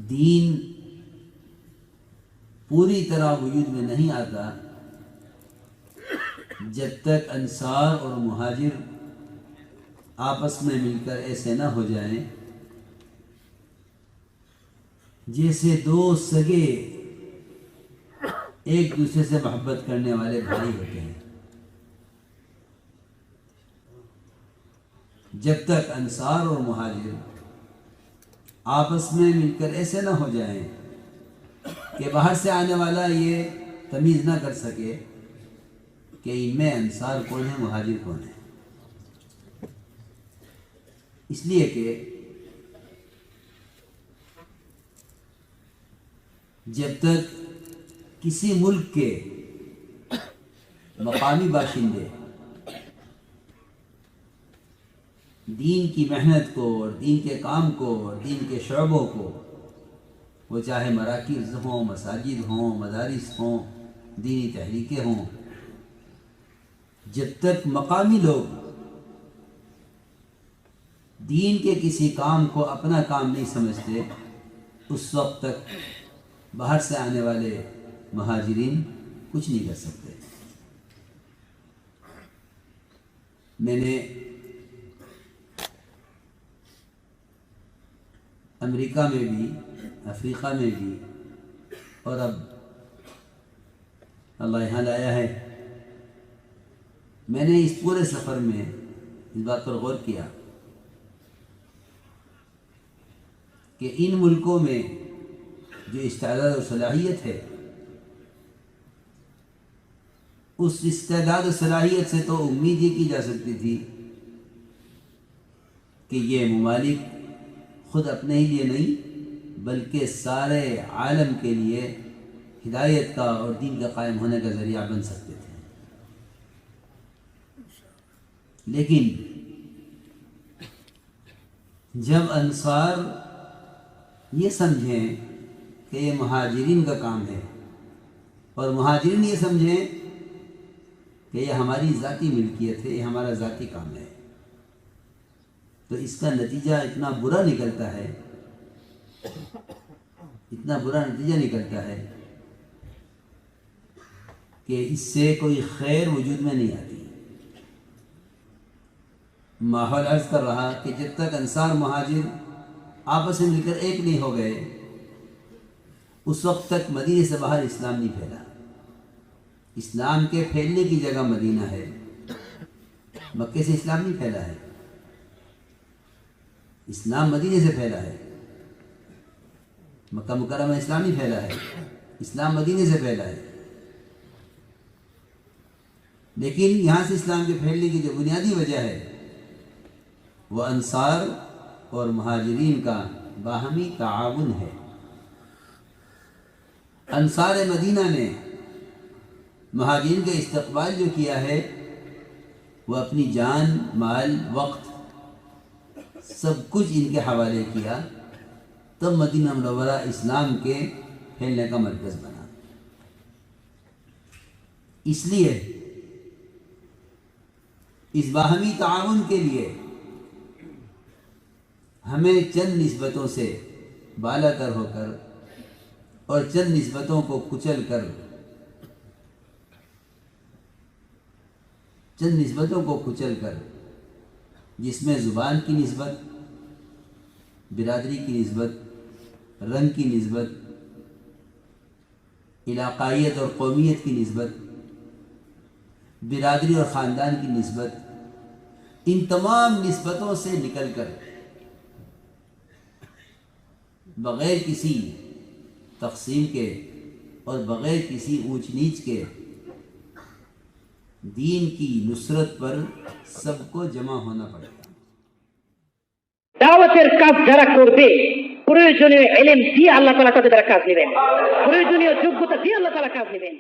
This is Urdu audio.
دین پوری طرح وجود میں نہیں آتا جب تک انصار اور مہاجر آپس میں مل کر ایسے نہ ہو جائیں جیسے دو سگے ایک دوسرے سے محبت کرنے والے بھائی ہوتے ہیں۔ جب تک انصار اور مہاجر آپس میں مل کر ایسے نہ ہو جائیں کہ باہر سے آنے والا یہ تمیز نہ کر سکے کہ ان میں انصار کون ہے مہاجر کون ہے، اس لیے کہ جب تک کسی ملک کے مقامی باشندے دین کی محنت کو اور دین کے کام کو اور دین کے شعبوں کو، وہ چاہے مراکز ہوں، مساجد ہوں، مدارس ہوں، دینی تحریکیں ہوں، جب تک مقامی لوگ دین کے کسی کام کو اپنا کام نہیں سمجھتے، اس وقت تک باہر سے آنے والے مہاجرین کچھ نہیں کر سکتے۔ میں نے امریکہ میں بھی، افریقہ میں بھی، اور اب اللہ یہاں لایا ہے، میں نے اس پورے سفر میں اس بات پر غور کیا کہ ان ملکوں میں جو استعداد اور صلاحیت ہے، اس استعداد و صلاحیت سے تو امید یہ کی جا سکتی تھی کہ یہ ممالک خود اپنے ہی لیے نہیں بلکہ سارے عالم کے لیے ہدایت کا اور دین کا قائم ہونے کا ذریعہ بن سکتے تھے، لیکن جب انصار یہ سمجھیں کہ یہ مہاجرین کا کام ہے اور مہاجرین یہ سمجھیں کہ یہ ہماری ذاتی ملکیت ہے، یہ ہمارا ذاتی کام ہے، تو اس کا نتیجہ اتنا برا نکلتا ہے، اتنا برا نتیجہ نکلتا ہے کہ اس سے کوئی خیر وجود میں نہیں آتی۔ ماحول عرض کر رہا کہ جب تک انصار مہاجر آپس میں مل کر ایک نہیں ہو گئے، اس وقت تک مدینے سے باہر اسلام نہیں پھیلا۔ اسلام کے پھیلنے کی جگہ مدینہ ہے، مکے سے اسلام نہیں پھیلا ہے، اسلام مدینے سے پھیلا ہے۔ مکہ مکرمہ میں اسلام نہیں پھیلا ہے، اسلام مدینے سے پھیلا ہے، لیکن یہاں سے اسلام کے پھیلنے کی جو بنیادی وجہ ہے وہ انصار اور مہاجرین کا باہمی تعاون ہے۔ انصار مدینہ نے مہاجرین کا استقبال جو کیا ہے وہ اپنی جان، مال، وقت سب کچھ ان کے حوالے کیا، تب مدینہ منورہ اسلام کے پھیلنے کا مرکز بنا۔ اس لیے اس باہمی تعاون کے لیے ہمیں چند نسبتوں سے بالا تر ہو کر اور چند نسبتوں کو کچل کر، چند نسبتوں کو کچل کر، جس میں زبان کی نسبت، برادری کی نسبت، رنگ کی نسبت، علاقائیت اور قومیت کی نسبت، برادری اور خاندان کی نسبت، ان تمام نسبتوں سے نکل کر بغیر کسی تقسیم کے اور بغیر کسی اونچ نیچ کے دین کی نصرت پر سب کو جمع ہونا پڑے گا۔ দাওয়াতের কাজ যারা করবে প্রয়োজনীয় ইলম দিয়ে আল্লাহ তাআলা তাদের দ্বারা কাজ নেবেন, প্রয়োজনীয় যোগ্যতা দিয়ে আল্লাহ তাআলা কাজ নেবেন।